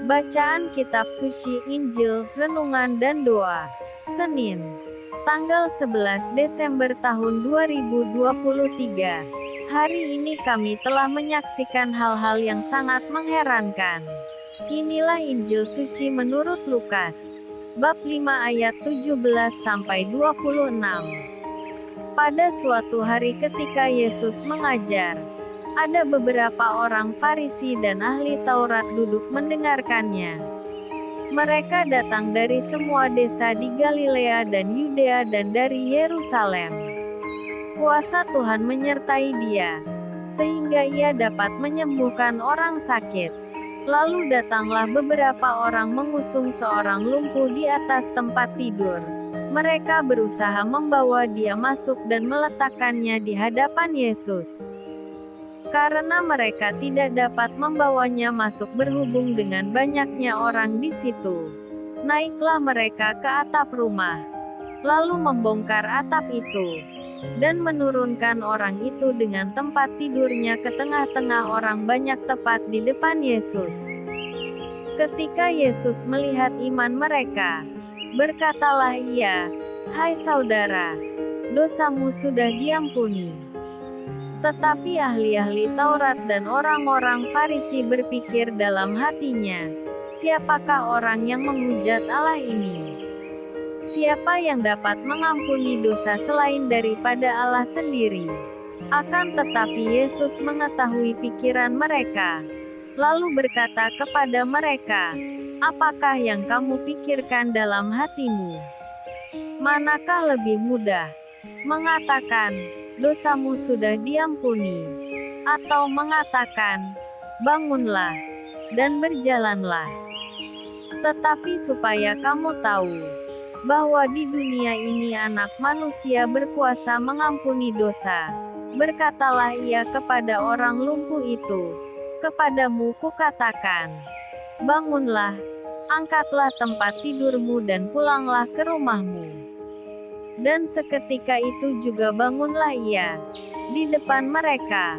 Bacaan Kitab Suci, Injil, Renungan dan Doa. Senin, tanggal 11 Desember tahun 2023. Hari ini kami telah menyaksikan hal-hal yang sangat mengherankan. Inilah Injil Suci menurut Lukas. Bab 5 ayat 17-26. Pada suatu hari ketika Yesus mengajar, ada beberapa orang Farisi dan ahli Taurat duduk mendengarkannya. Mereka datang dari semua desa di Galilea dan Yudea dan dari Yerusalem. Kuasa Tuhan menyertai dia, sehingga ia dapat menyembuhkan orang sakit. Lalu datanglah beberapa orang mengusung seorang lumpuh di atas tempat tidur. Mereka berusaha membawa dia masuk dan meletakkannya di hadapan Yesus. Karena mereka tidak dapat membawanya masuk berhubung dengan banyaknya orang di situ, naiklah mereka ke atap rumah, lalu membongkar atap itu, dan menurunkan orang itu dengan tempat tidurnya ke tengah-tengah orang banyak tepat di depan Yesus. Ketika Yesus melihat iman mereka, berkatalah ia, "Hai saudara, dosamu sudah diampuni." Tetapi ahli-ahli Taurat dan orang-orang Farisi berpikir dalam hatinya, "Siapakah orang yang menghujat Allah ini? Siapa yang dapat mengampuni dosa selain daripada Allah sendiri?" Akan tetapi Yesus mengetahui pikiran mereka, lalu berkata kepada mereka, "Apakah yang kamu pikirkan dalam hatimu? Manakah lebih mudah, mengatakan, 'Dosamu sudah diampuni,' atau mengatakan, 'Bangunlah, dan berjalanlah'? Tetapi supaya kamu tahu, bahwa di dunia ini Anak Manusia berkuasa mengampuni dosa, berkatalah ia kepada orang lumpuh itu, 'Kepadamu kukatakan, bangunlah, angkatlah tempat tidurmu dan pulanglah ke rumahmu.' Dan seketika itu juga bangunlah ia, di depan mereka,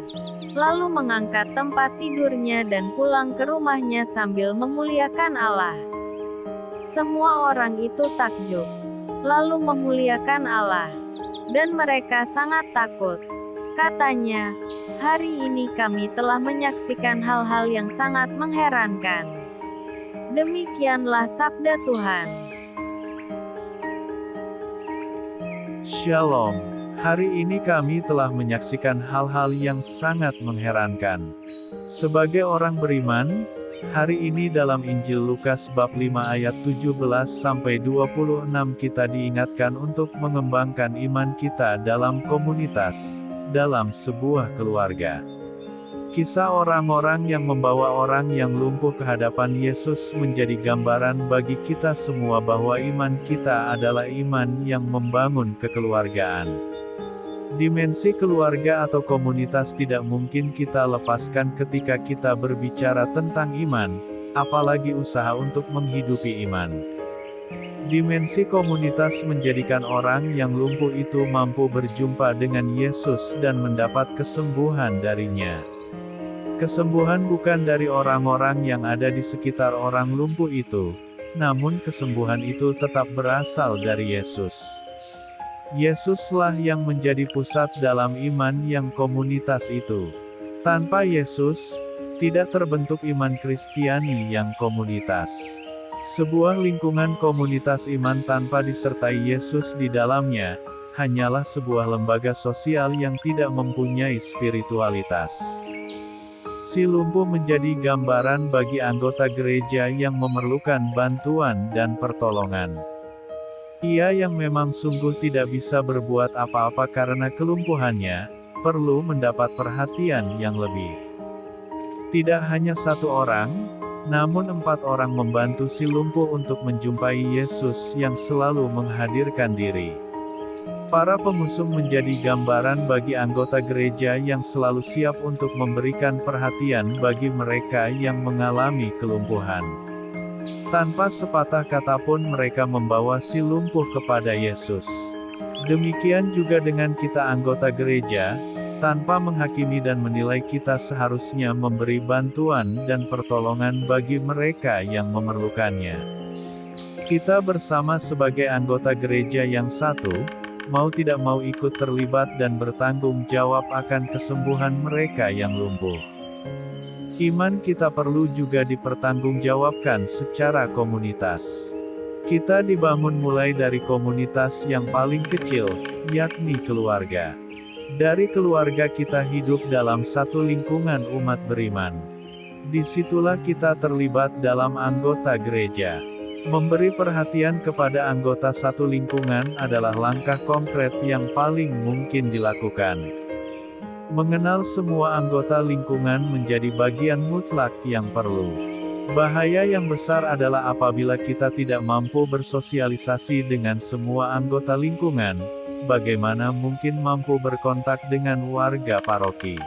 lalu mengangkat tempat tidurnya dan pulang ke rumahnya sambil memuliakan Allah. Semua orang itu takjub, lalu memuliakan Allah, dan mereka sangat takut. Katanya, "Hari ini kami telah menyaksikan hal-hal yang sangat mengherankan." Demikianlah sabda Tuhan. Shalom. Hari ini kami telah menyaksikan hal-hal yang sangat mengherankan. Sebagai orang beriman, hari ini dalam Injil Lukas bab 5 ayat 17-26 kita diingatkan untuk mengembangkan iman kita dalam komunitas, dalam sebuah keluarga. Kisah orang-orang yang membawa orang yang lumpuh ke hadapan Yesus menjadi gambaran bagi kita semua bahwa iman kita adalah iman yang membangun kekeluargaan. Dimensi keluarga atau komunitas tidak mungkin kita lepaskan ketika kita berbicara tentang iman, apalagi usaha untuk menghidupi iman. Dimensi komunitas menjadikan orang yang lumpuh itu mampu berjumpa dengan Yesus dan mendapat kesembuhan darinya. Kesembuhan bukan dari orang-orang yang ada di sekitar orang lumpuh itu, namun kesembuhan itu tetap berasal dari Yesus. Yesuslah yang menjadi pusat dalam iman yang komunitas itu. Tanpa Yesus, tidak terbentuk iman Kristiani yang komunitas. Sebuah lingkungan komunitas iman tanpa disertai Yesus di dalamnya, hanyalah sebuah lembaga sosial yang tidak mempunyai spiritualitas. Si lumpuh menjadi gambaran bagi anggota gereja yang memerlukan bantuan dan pertolongan. Ia yang memang sungguh tidak bisa berbuat apa-apa karena kelumpuhannya, perlu mendapat perhatian yang lebih. Tidak hanya satu orang, namun 4 orang membantu si lumpuh untuk menjumpai Yesus yang selalu menghadirkan diri. Para pengusung menjadi gambaran bagi anggota gereja yang selalu siap untuk memberikan perhatian bagi mereka yang mengalami kelumpuhan. Tanpa sepatah kata pun mereka membawa si lumpuh kepada Yesus. Demikian juga dengan kita anggota gereja, tanpa menghakimi dan menilai. Kita seharusnya memberi bantuan dan pertolongan bagi mereka yang memerlukannya. Kita bersama sebagai anggota gereja yang satu, mau tidak mau ikut terlibat dan bertanggung jawab akan kesembuhan mereka yang lumpuh. Iman kita perlu juga dipertanggungjawabkan secara komunitas. Kita dibangun mulai dari komunitas yang paling kecil, yakni keluarga. Dari keluarga kita hidup dalam satu lingkungan umat beriman. Disitulah kita terlibat dalam anggota gereja. Memberi perhatian kepada anggota satu lingkungan adalah langkah konkret yang paling mungkin dilakukan. Mengenal semua anggota lingkungan menjadi bagian mutlak yang perlu. Bahaya yang besar adalah apabila kita tidak mampu bersosialisasi dengan semua anggota lingkungan, bagaimana mungkin mampu berkontak dengan warga paroki.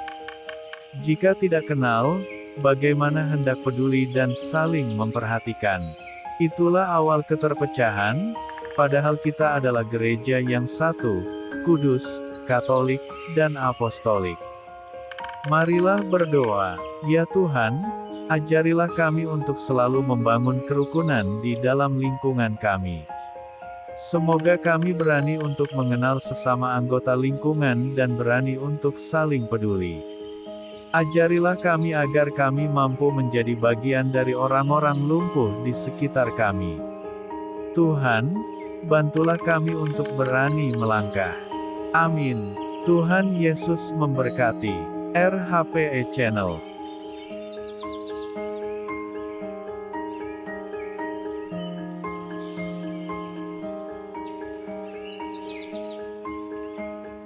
Jika tidak kenal, bagaimana hendak peduli dan saling memperhatikan. Itulah awal keterpecahan, padahal kita adalah gereja yang satu, kudus, katolik, dan apostolik. Marilah berdoa, ya Tuhan, ajarilah kami untuk selalu membangun kerukunan di dalam lingkungan kami. Semoga kami berani untuk mengenal sesama anggota lingkungan dan berani untuk saling peduli. Ajarilah kami agar kami mampu menjadi bagian dari orang-orang lumpuh di sekitar kami. Tuhan, bantulah kami untuk berani melangkah. Amin. Tuhan Yesus memberkati. RHPE Channel.